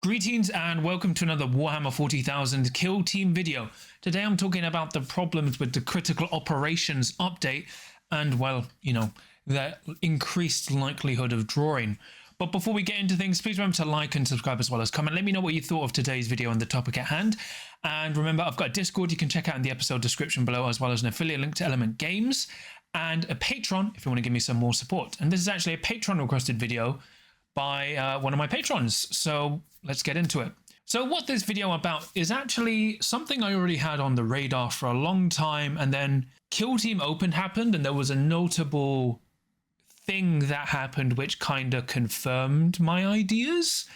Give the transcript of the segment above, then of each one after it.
Greetings and welcome to another Warhammer 40,000 kill team video. Today I'm talking about the problems with the critical operations update and, well, the increased likelihood of drawing. But before we get into things, please remember to like and subscribe as well as comment. Let me know what you thought of today's video and the topic at hand. And remember, I've got a Discord you can check out in the episode description below, as well as an affiliate link to Element Games and a Patreon if you want to give me some more support. And this is actually a Patreon requested video by one of my patrons, so let's get into it. So what this video about is actually something I already had on the radar for a long time, and then Kill Team Open happened and there was a notable thing that happened which kind of confirmed my ideas,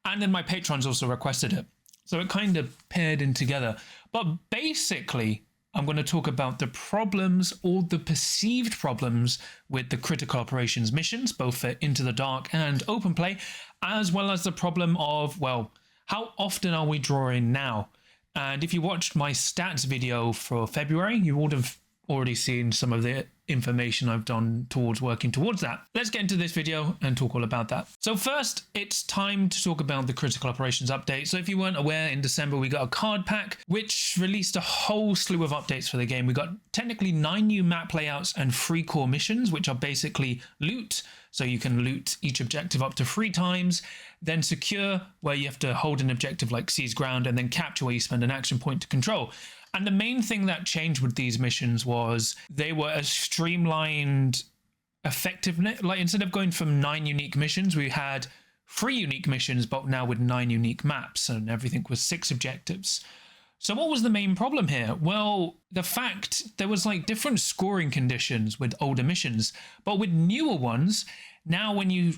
and then my patrons also requested it, so it kind of paired in together. But basically I'm going to talk about the problems, or the perceived problems, with the critical operations missions, both for Into the Dark and open play, as well as the problem of, well, how often are we drawing now? And if you watched my stats video for February, you would have already seen some of the information I've done towards working towards that. Let's get into this video and talk all about that. So first, it's time to talk about the critical operations update. So if you weren't aware, in December we got a card pack which released a whole slew of updates for the game. We got technically 9 new map layouts and 3 core missions, which are basically loot, so you can loot each objective up to 3 times, then secure, where you have to hold an objective like seize ground, and then capture, where you spend an action point to control. And the main thing that changed with these missions was they were a streamlined effectiveness. Like, instead of going from 9 unique missions, we had 3 unique missions, but now with 9 unique maps, and everything was 6 objectives. So what was the main problem here? Well, the fact there was like different scoring conditions with older missions, but with newer ones, now when you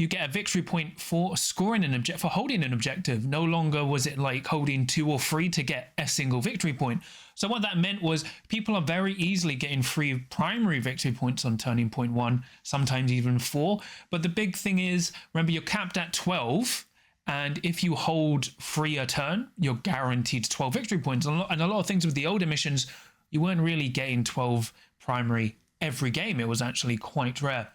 get a victory point for scoring an objective, for holding an objective. No longer was it like holding 2 or 3 to get a single victory point. So what that meant was people are very easily getting 3 primary victory points on turning point 1, sometimes even 4. But the big thing is, remember, you're capped at 12. And if you hold 3 a turn, you're guaranteed 12 victory points. And a lot of things with the older missions, you weren't really getting 12 primary every game. It was actually quite rare.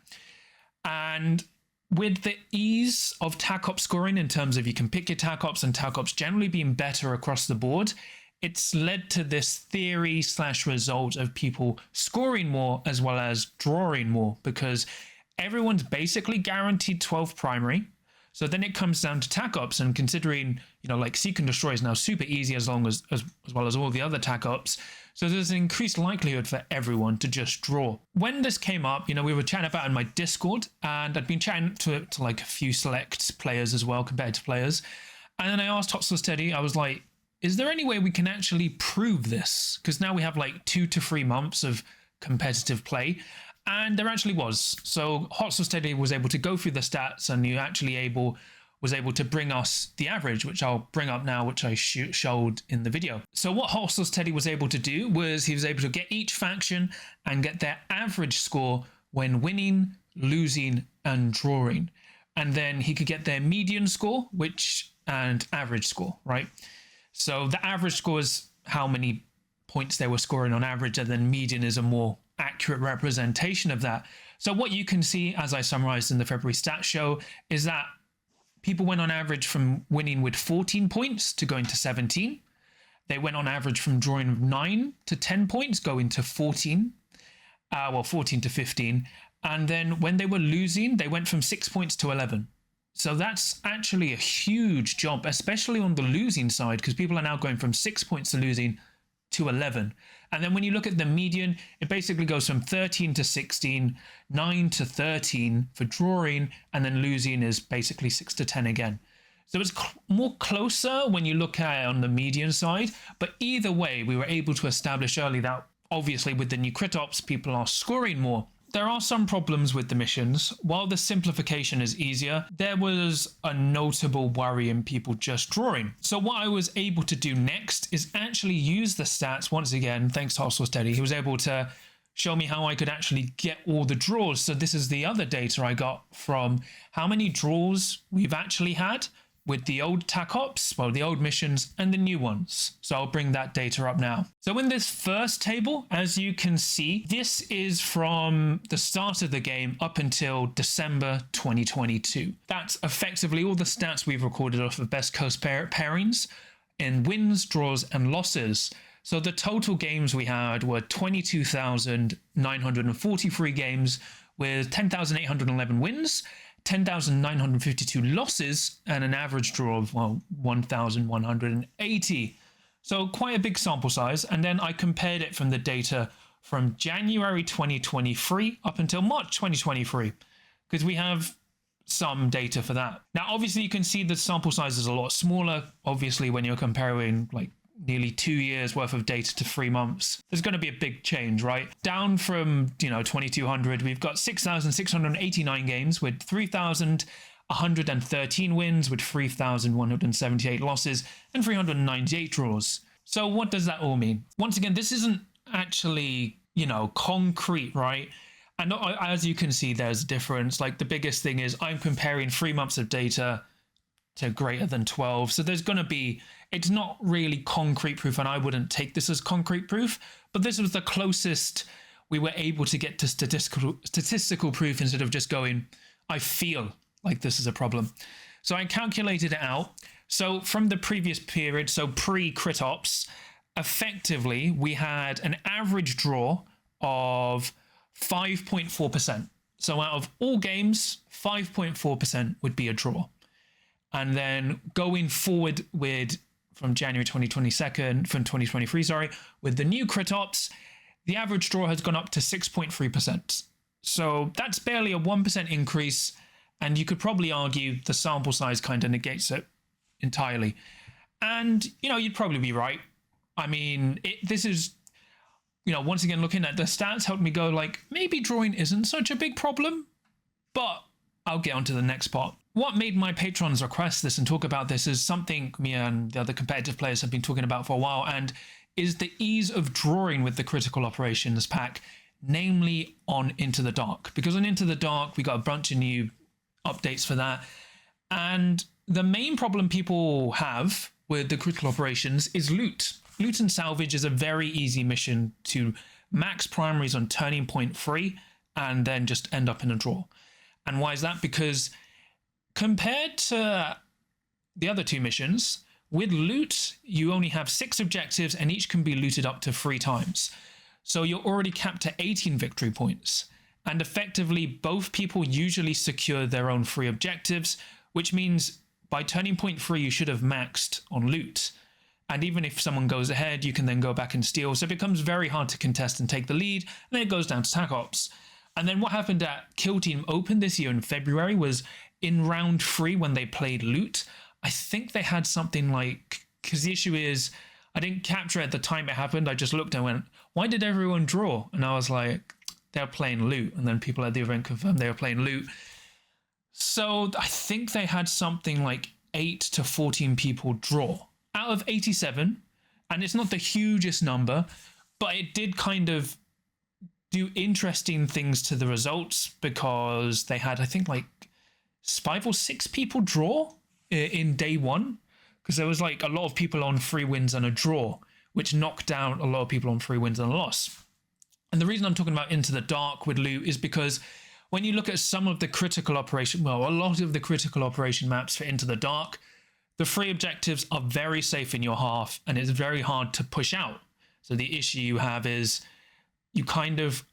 And with the ease of TAC Ops scoring, in terms of you can pick your TAC Ops and TAC Ops generally being better across the board, it's led to this theory / result of people scoring more as well as drawing more, because everyone's basically guaranteed 12 primary. So then it comes down to TAC Ops, and considering, like Seek and Destroy is now super easy as well as all the other TAC Ops. So there's an increased likelihood for everyone to just draw. When this came up, we were chatting about it in my Discord, and I'd been chatting to like a few select players as well, competitive players. And then I asked Hostile Steady, I was like, is there any way we can actually prove this? Because now we have like 2 to 3 months of competitive play. And there actually was. So Hostile Steady was able to go through the stats, and you actually was able to bring us the average, which I'll bring up now, which I showed in the video. So what Hostile Steady was able to do was he was able to get each faction and get their average score when winning, losing, and drawing. And then he could get their median score, and average score, right? So the average score is how many points they were scoring on average, and then median is a more accurate representation of that. So what you can see, as I summarized in the February stats show, is that people went on average from winning with 14 points to going to 17. They went on average from drawing 9 to 10 points, going to 14. 14 to 15. And then when they were losing, they went from 6 points to 11. So that's actually a huge jump, especially on the losing side, because people are now going from 6 points to losing to 11. And then when you look at the median, it basically goes from 13 to 16, 9 to 13 for drawing, and then losing is basically 6 to 10 again. So it's more closer when you look at it on the median side, but either way, we were able to establish early that obviously with the new crit ops, people are scoring more. There are some problems with the missions. While the simplification is easier, there was a notable worry in people just drawing. So what I was able to do next is actually use the stats once again, thanks to Hostile Steady. He was able to show me how I could actually get all the draws. So this is the other data I got from how many draws we've actually had with the old TAC Ops, well, the old missions and the new ones. So I'll bring that data up now. So in this first table, as you can see, this is from the start of the game up until December 2022. That's effectively all the stats we've recorded off of best coast pairings in wins, draws, and losses. So the total games we had were 22,943 games with 10,811 wins, 10,952 losses, and an average draw of, well, 1,180. So quite a big sample size. And then I compared it from the data from January 2023 up until March 2023, because we have some data for that. Now, obviously, you can see the sample size is a lot smaller. Obviously, when you're comparing like nearly 2 years worth of data to 3 months, there's going to be a big change, right? Down from, 2,200, we've got 6,689 games with 3,113 wins, with 3,178 losses, and 398 draws. So what does that all mean? Once again, this isn't actually, concrete, right? And as you can see, there's a difference. Like, the biggest thing is I'm comparing 3 months of data to greater than 12. So there's going to be, it's not really concrete proof, and I wouldn't take this as concrete proof, but this was the closest we were able to get to statistical proof instead of just going, I feel like this is a problem. So I calculated it out. So from the previous period, so pre-crit ops, effectively we had an average draw of 5.4%. So out of all games, 5.4% would be a draw. And then going forward with from January 2023, with the new crit ops, the average draw has gone up to 6.3%. So that's barely a 1% increase. And you could probably argue the sample size kind of negates it entirely. And, you'd probably be right. I mean, this is, once again, looking at the stats helped me go like, maybe drawing isn't such a big problem, but I'll get on to the next part. What made my patrons request this and talk about this is something me and the other competitive players have been talking about for a while, and is the ease of drawing with the critical operations pack, namely on Into the Dark. Because on Into the Dark, we got a bunch of new updates for that. And the main problem people have with the critical operations is loot. Loot and salvage is a very easy mission to max primaries on turning point 3 and then just end up in a draw. And why is that? Because compared to the other 2 missions, with loot, you only have 6 objectives and each can be looted up to 3 times. So you're already capped at 18 victory points. And effectively, both people usually secure their own 3 objectives, which means by turning point 3, you should have maxed on loot. And even if someone goes ahead, you can then go back and steal. So it becomes very hard to contest and take the lead. And then it goes down to TAC Ops. And then what happened at Kill Team Open this year in February was in round 3 when they played loot, I think they had something like, because the issue is, I didn't capture it at the time it happened. I just looked and went, why did everyone draw? And I was like, they're playing loot. And then people at the event confirmed they were playing loot. So I think they had something like 8 to 14 people draw out of 87. And it's not the hugest number, but it did kind of do interesting things to the results, because they had, I think, like 5 or 6 people draw in day 1, because there was like a lot of people on 3 wins and a draw, which knocked down a lot of people on 3 wins and a loss. And the reason I'm talking about Into the Dark with loot is because when you look at some of the critical operation, well, a lot of the critical operation maps for Into the Dark, the 3 objectives are very safe in your half and it's very hard to push out. So the issue you have is you kind of,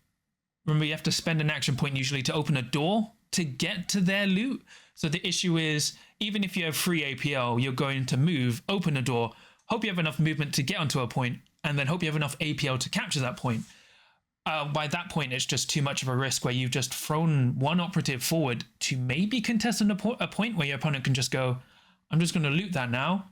remember, you have to spend an action point usually to open a door to get to their loot. So the issue is, even if you have free APL, you're going to move, open a door, hope you have enough movement to get onto a point, and then hope you have enough APL to capture that point. By that point, it's just too much of a risk where you've just thrown one operative forward to maybe contest a point where your opponent can just go, I'm just going to loot that now.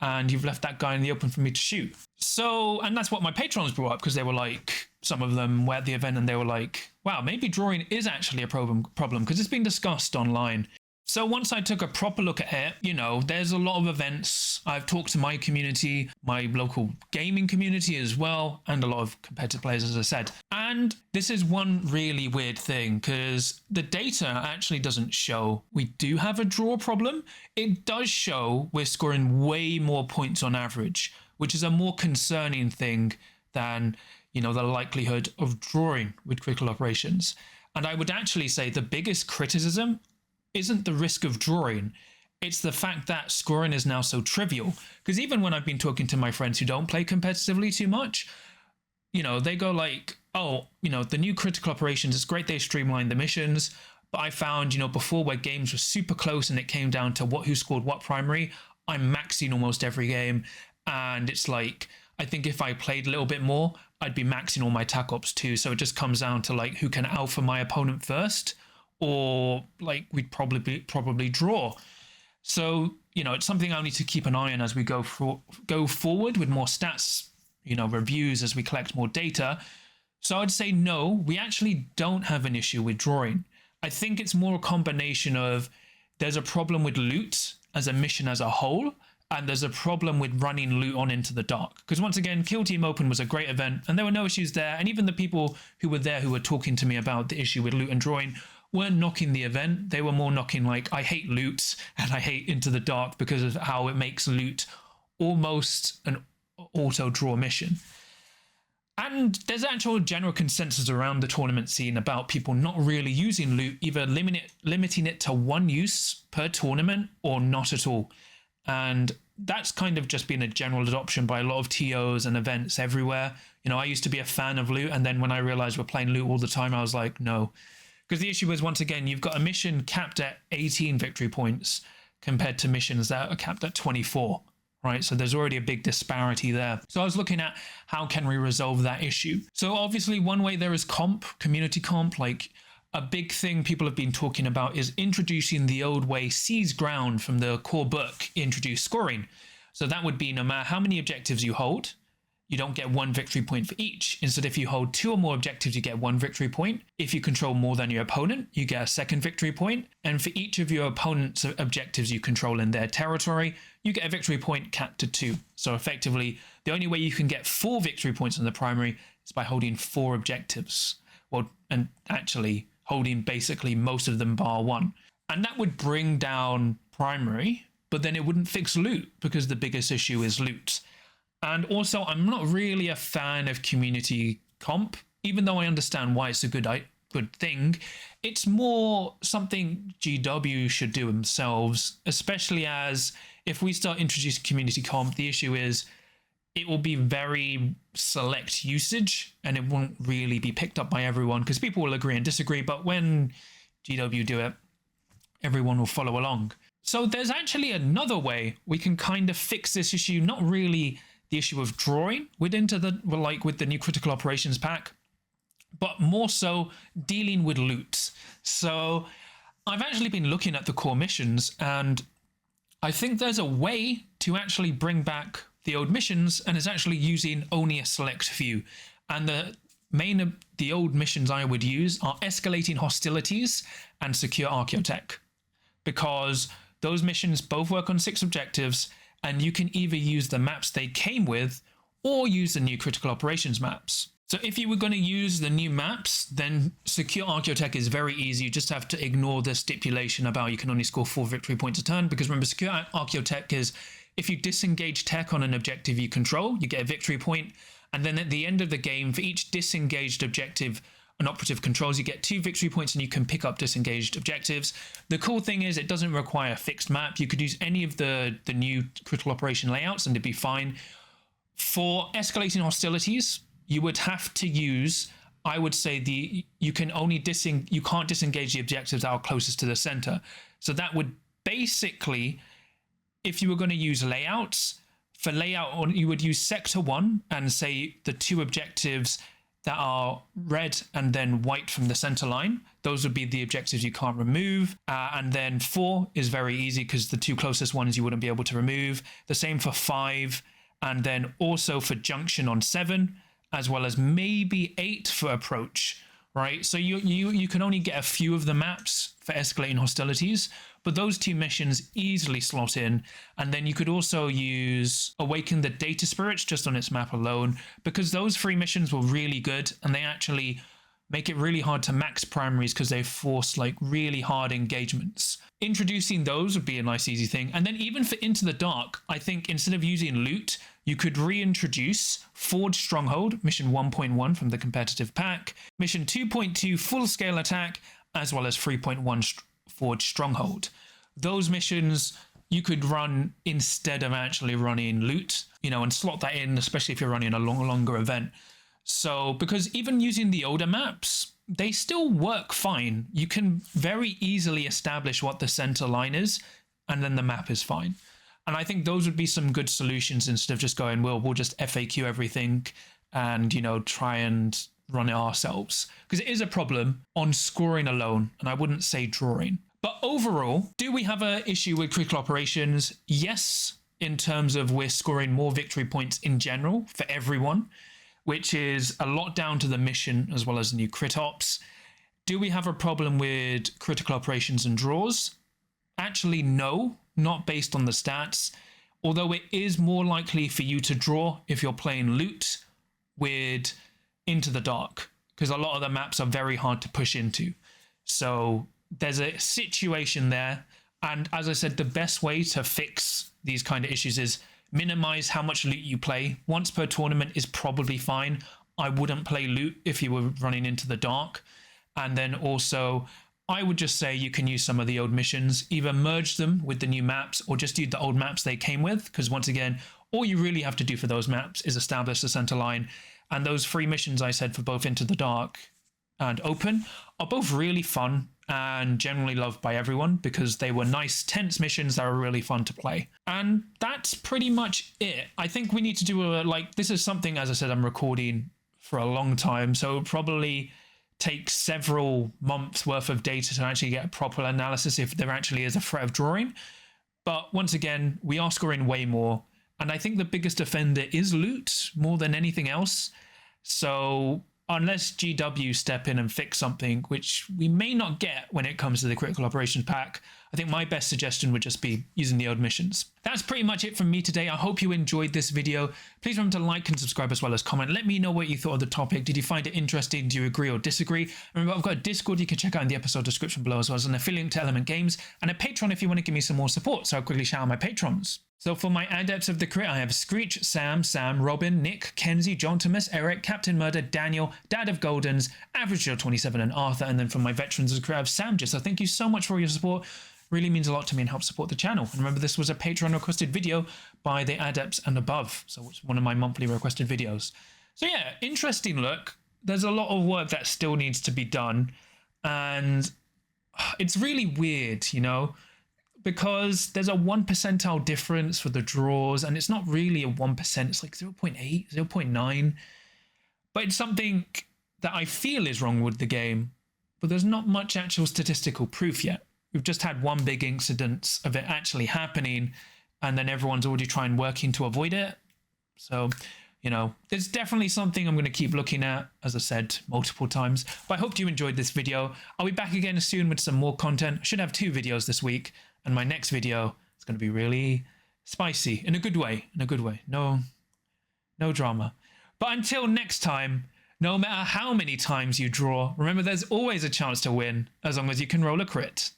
And you've left that guy in the open for me to shoot. So, and that's what my patrons brought up, because they were like, some of them were at the event and they were like, wow, maybe drawing is actually a problem, because it's been discussed online. So once I took a proper look at it, there's a lot of events. I've talked to my community, my local gaming community as well, and a lot of competitive players, as I said. And this is one really weird thing, because the data actually doesn't show we do have a draw problem. It does show we're scoring way more points on average, which is a more concerning thing than, the likelihood of drawing with critical operations. And I would actually say the biggest criticism isn't the risk of drawing, it's the fact that scoring is now so trivial. Because even when I've been talking to my friends who don't play competitively too much, they go like, oh, the new critical operations, it's great they streamlined the missions, but I found, before where games were super close and it came down to who scored what primary, I'm maxing almost every game. And it's like, I think if I played a little bit more, I'd be maxing all my tac ops too. So it just comes down to like, who can alpha my opponent first? Or like we'd probably draw. So, it's something I'll need to keep an eye on as we go forward with more stats, reviews as we collect more data. So I'd say no, we actually don't have an issue with drawing. I think it's more a combination of there's a problem with loot as a mission as a whole, and there's a problem with running loot on into the dark. Because once again, Kill Team Open was a great event and there were no issues there. And even the people who were there who were talking to me about the issue with loot and drawing weren't knocking the event. They were more knocking like, I hate loot and I hate Into the Dark because of how it makes loot almost an auto draw mission. And there's actual general consensus around the tournament scene about people not really using loot, either limiting it to one use per tournament or not at all. And that's kind of just been a general adoption by a lot of TOs and events everywhere. I used to be a fan of loot, and then when I realized we're playing loot all the time, I was like, no. Because the issue is, once again, you've got a mission capped at 18 victory points compared to missions that are capped at 24, right? So there's already a big disparity there. So I was looking at how can we resolve that issue. So obviously one way there is community comp, like a big thing people have been talking about is introducing the old way seize ground from the core book, introduce scoring. So that would be no matter how many objectives you hold, you don't get one victory point for each. Instead, if you hold 2 or more objectives, you get 1 victory point. If you control more than your opponent, you get a 2nd victory point. And for each of your opponent's objectives you control in their territory, you get a victory point capped to 2. So effectively, the only way you can get 4 victory points in the primary is by holding 4 objectives. Well, and actually holding basically most of them bar 1. And that would bring down primary, but then it wouldn't fix loot because the biggest issue is loot. And also, I'm not really a fan of community comp, even though I understand why it's a good thing. It's more something GW should do themselves, especially as if we start introducing community comp, the issue is it will be very select usage and it won't really be picked up by everyone because people will agree and disagree. But when GW do it, everyone will follow along. So there's actually another way we can kind of fix this issue, not really the issue of drawing with the new critical operations pack, but more so dealing with loot. So I've actually been looking at the core missions, and I think there's a way to actually bring back the old missions, and it's actually using only a select few. And the old missions I would use are escalating hostilities and secure archaeotech, because those missions both work on 6 objectives, and you can either use the maps they came with or use the new critical operations maps. So if you were going to use the new maps, then secure archaeotech is very easy. You just have to ignore the stipulation about you can only score 4 victory points a turn, because remember, secure archaeotech is if you disengage tech on an objective you control, you get a victory point, and then at the end of the game, for each disengaged objective an operative controls, you get 2 victory points and you can pick up disengaged objectives. The cool thing is it doesn't require a fixed map. You could use any of the new critical operation layouts and it'd be fine. For escalating hostilities, you would have to use, I would say, you can't disengage the objectives that are closest to the center. So that would basically, if you were going to use layouts, for layout, you would use sector 1 and say the 2 objectives that are red and then white from the center line. Those would be the objectives you can't remove. And then 4 is very easy because the 2 closest ones you wouldn't be able to remove. The same for 5. And then also for junction on 7, as well as maybe 8 for approach, right? So you can only get a few of the maps for escalating hostilities, but those 2 missions easily slot in. And then you could also use Awaken the Data Spirits just on its map alone, because those 3 missions were really good, and they actually make it really hard to max primaries because they force like really hard engagements. Introducing those would be a nice easy thing. And then even for Into the Dark, I think instead of using loot, you could reintroduce Forge Stronghold, mission 1.1 from the competitive pack, mission 2.2 full scale attack, as well as 3.1 Forge Stronghold. Those missions you could run instead of actually running loot, you know, and slot that in, especially if you're running a longer event. So, because even using the older maps, they still work fine. You can very easily establish what the center line is, and then the map is fine. And I think those would be some good solutions instead of just going, well, we'll just FAQ everything and, you know, try and run it ourselves. Because it is a problem on scoring alone, and I wouldn't say drawing. But overall, do we have an issue with critical operations? Yes, in terms of we're scoring more victory points in general for everyone, which is a lot down to the mission as well as new crit ops. Do we have a problem with critical operations and draws? Actually, no, not based on the stats. Although it is more likely for you to draw if you're playing loot with Into the Dark, because a lot of the maps are very hard to push into. So there's a situation there. And as I said, the best way to fix these kind of issues is minimize how much loot you play. Once per tournament is probably fine. I wouldn't play loot if you were running Into the Dark. And then also, I would just say you can use some of the old missions, either merge them with the new maps or just use the old maps they came with. Because once again, all you really have to do for those maps is establish the center line. And those 3 missions I said for both Into the Dark and Open are both really fun and generally loved by everyone because they were nice, tense missions that were really fun to play. And that's pretty much it. I think we need to do this is something, as I said, I'm recording for a long time, so it'll probably take several months worth of data to actually get a proper analysis if there actually is a threat of drawing. But once again, we are scoring way more, and I think the biggest offender is loot more than anything else. So unless GW step in and fix something, which we may not get when it comes to the critical operations pack, I think my best suggestion would just be using the old missions. That's pretty much it from me today. I hope you enjoyed this video. Please remember to like and subscribe as well as comment. Let me know what you thought of the topic. Did you find it interesting? Do you agree or disagree? Remember, I've got a Discord you can check out in the episode description below, as well as an affiliate to Element Games, and a Patreon if you want to give me some more support. So I'll quickly shout out my patrons. So for my adepts of the crit, I have Screech, Sam, Robin, Nick, Kenzie, John Thomas, Eric, Captain Murder, Daniel, Dad of Goldens, Average Joe 27, and Arthur. And then for my veterans of the crit, I have Sam. So thank you so much for your support. Really means a lot to me and helps support the channel. And remember, this was a Patreon requested video by the adepts and above. So it's one of my monthly requested videos. So yeah, interesting look. There's a lot of work that still needs to be done. And it's really weird, you know, because there's a 1 percentile difference for the draws, and it's not really a 1%, it's like 0.8, 0.9. But it's something that I feel is wrong with the game, but there's not much actual statistical proof yet. We've just had one big incident of it actually happening, and then everyone's already trying working to avoid it. So, you know, there's definitely something I'm going to keep looking at, as I said multiple times. But I hope you enjoyed this video. I'll be back again soon with some more content. I should have 2 videos this week, and my next video is going to be really spicy in a good way. In a good way. No drama. But until next time, no matter how many times you draw, remember there's always a chance to win as long as you can roll a crit.